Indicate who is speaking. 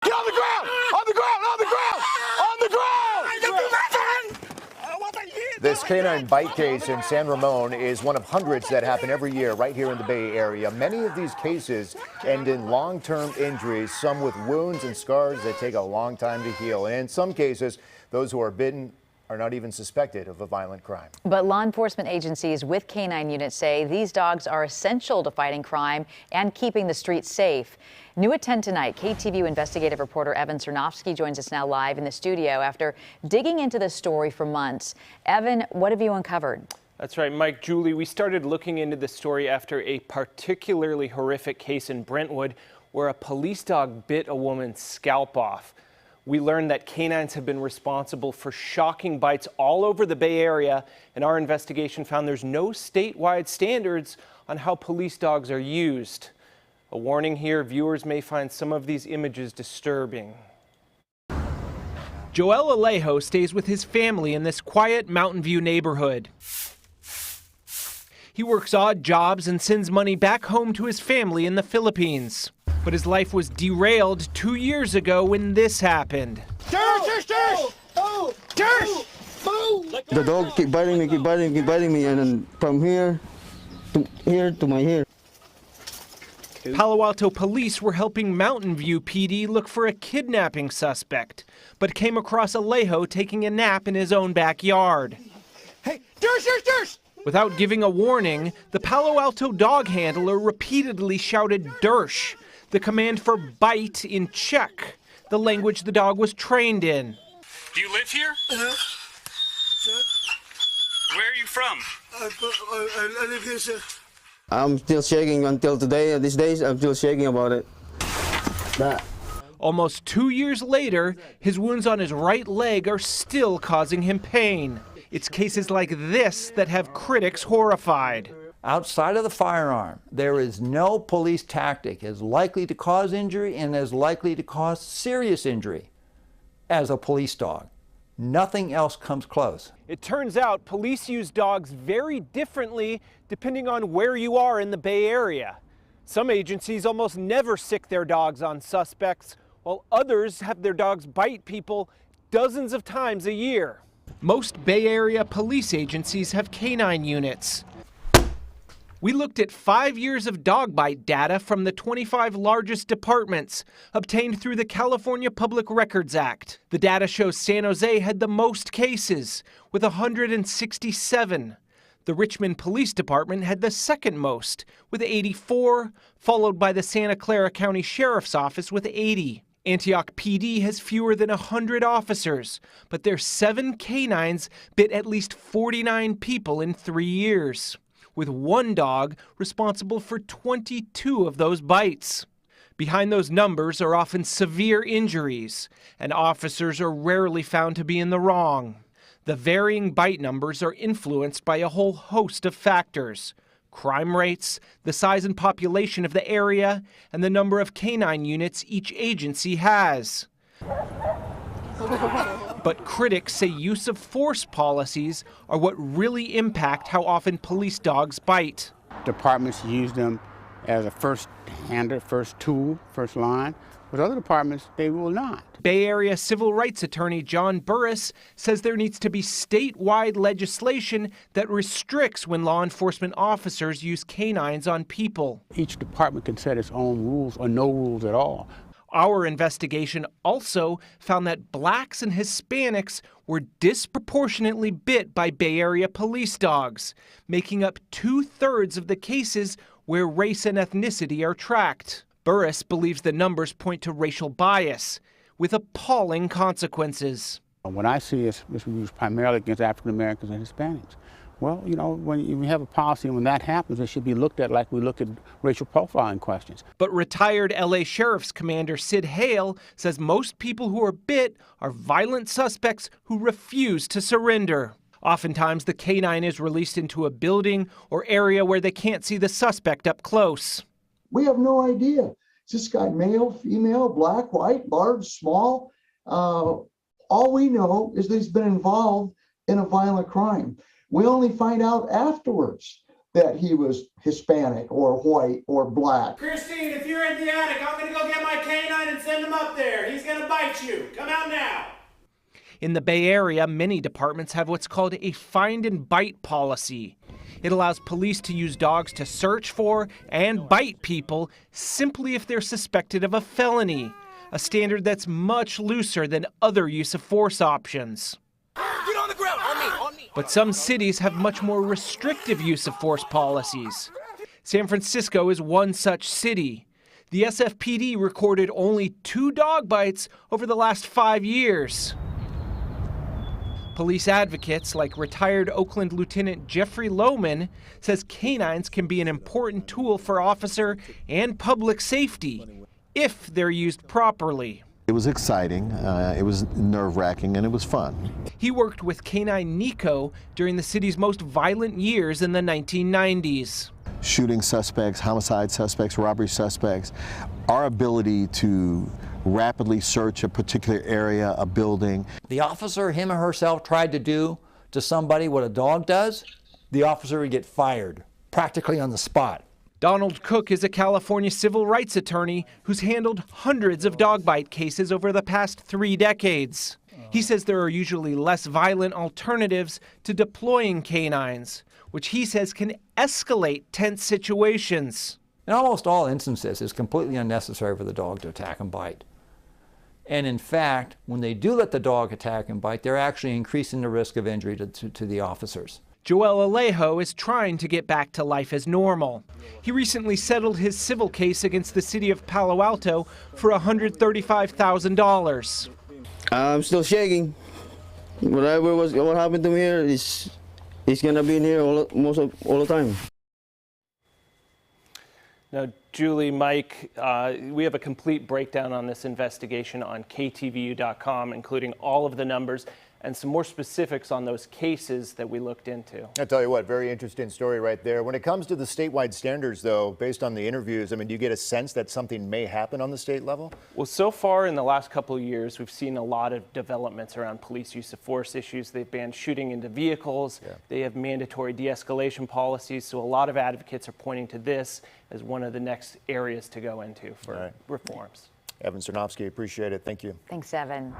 Speaker 1: Get on the ground! On the ground! On the ground! On the ground!
Speaker 2: This canine bite case in San Ramon is one of hundreds that happen every year right here in the Bay Area. Many of these cases end in long-term injuries, some with wounds and scars that take a long time to heal. And in some cases, those who are bitten are not even suspected of a violent crime.
Speaker 3: But law enforcement agencies with canine units say these dogs are essential to fighting crime and keeping the streets safe. New at 10 tonight, KTVU investigative reporter Evan Cernovsky joins us now live in the studio after digging into this story for months. Evan, what have you uncovered?
Speaker 4: That's right, Mike, Julie, we started looking into the story after a particularly horrific case in Brentwood where a police dog bit a woman's scalp off. We learned that canines have been responsible for shocking bites all over the Bay Area, and our investigation found there's no statewide standards on how police dogs are used. A warning here, viewers may find some of these images disturbing. Joel Alejo stays with his family in this quiet Mountain View neighborhood. He works odd jobs and sends money back home to his family in the Philippines. But his life was derailed 2 years ago when this happened.
Speaker 1: The
Speaker 5: dog keep biting me, and then from here to my hair.
Speaker 4: Palo Alto police were helping Mountain View PD look for a kidnapping suspect, but came across Alejo taking a nap in his own backyard.
Speaker 1: Hey,
Speaker 4: Without giving a warning, the Palo Alto dog handler repeatedly shouted "Dersh," the command for bite in Czech, the language the dog was trained in.
Speaker 6: Do you live here? Where are you from?
Speaker 5: I live here, sir. I'm still shaking until today. These days, I'm still shaking about it.
Speaker 4: Almost 2 years later, his wounds on his right leg are still causing him pain. It's cases like this that have critics horrified.
Speaker 7: Outside of the firearm, there is no police tactic as likely to cause injury and as likely to cause serious injury as a police dog. Nothing else comes close.
Speaker 4: It turns out police use dogs very differently depending on where you are in the Bay Area. Some agencies almost never sick their dogs on suspects, while others have their dogs bite people dozens of times a year. Most Bay Area police agencies have canine units. We looked at 5 years of dog bite data from the 25 largest departments, obtained through the California Public Records Act. The data shows San Jose had the most cases, with 167. The Richmond Police Department had the second most, with 84, followed by the Santa Clara County Sheriff's Office with 80. Antioch PD has fewer than 100 officers, but their 7 canines bit at least 49 people in 3 years, with one dog responsible for 22 of those bites. Behind those numbers are often severe injuries, and officers are rarely found to be in the wrong. The varying bite numbers are influenced by a whole host of factors: crime rates, the size and population of the area, and the number of canine units each agency has. But critics say use of force policies are what really impact how often police dogs bite.
Speaker 8: Departments use them as a first-hander, first tool, first line. With other departments, they will not.
Speaker 4: Bay Area civil rights attorney John Burris says there needs to be statewide legislation that restricts when law enforcement officers use canines on people.
Speaker 8: Each department can set its own rules or no rules at all.
Speaker 4: Our investigation also found that blacks and Hispanics were disproportionately bit by Bay Area police dogs, making up 2/3 of the cases where race and ethnicity are tracked. Burris believes the numbers point to racial bias, with appalling consequences.
Speaker 8: What I see is this was used primarily against African Americans and Hispanics. Well, you know, when you have a policy and when that happens, it should be looked at like we look at racial profiling questions.
Speaker 4: But retired LA Sheriff's Commander Sid Hale says most people who are bit are violent suspects who refuse to surrender. Oftentimes, the canine is released into a building or area where they can't see the suspect up close.
Speaker 9: We have no idea. Is this guy male, female, black, white, large, small? All we know is that he's been involved in a violent crime. We only find out afterwards that he was Hispanic or white or black.
Speaker 4: Christine, if you're in the attic, I'm going to go get my K-9 and send him up there. He's going to bite you. Come out now. In the Bay Area, many departments have what's called a find and bite policy. It allows police to use dogs to search for and bite people simply if they're suspected of a felony, a standard that's much looser than other use of force options.
Speaker 1: Get on the ground. On me.
Speaker 4: But some cities have much more restrictive use of force policies. San Francisco is one such city. The SFPD recorded only 2 dog bites over the last 5 years. Police advocates like retired Oakland Lieutenant Jeffrey Lohman says K-9s can be an important tool for officer and public safety if they're used properly.
Speaker 10: It was exciting, it was nerve-wracking, and it was fun.
Speaker 4: He worked with K-9 Nico during the city's most violent years in the 1990s.
Speaker 10: Shooting suspects, homicide suspects, robbery suspects, our ability to rapidly search a particular area, a building.
Speaker 7: The officer, him or herself, tried to do to somebody what a dog does, the officer would get fired, practically on the spot.
Speaker 4: Donald Cook is a California civil rights attorney who's handled hundreds of dog bite cases over the past 3 decades. He says there are usually less violent alternatives to deploying K-9s, which he says can escalate tense situations.
Speaker 7: In almost all instances, it's completely unnecessary for the dog to attack and bite. And in fact, when they do let the dog attack and bite, they're actually increasing the risk of injury to the officers.
Speaker 4: Joel Alejo is trying to get back to life as normal. He recently settled his civil case against the city of Palo Alto for $135,000.
Speaker 5: I'm still shaking. What happened to me here is he's gonna be in here all the time.
Speaker 4: Now, Julie, Mike, we have a complete breakdown on this investigation on KTVU.com, including all of the numbers and some more specifics on those cases that we looked into.
Speaker 2: I'll tell you what, very interesting story right there. When it comes to the statewide standards, though, based on the interviews, I mean, do you get a sense that something may happen on the state level?
Speaker 4: Well, so far in the last couple of years, we've seen a lot of developments around police use of force issues. They've banned shooting into vehicles. Yeah. They have mandatory de-escalation policies. So a lot of advocates are pointing to this as one of the next areas to go into for reforms.
Speaker 2: Evan Cernovsky, appreciate it. Thank you.
Speaker 3: Thanks, Evan.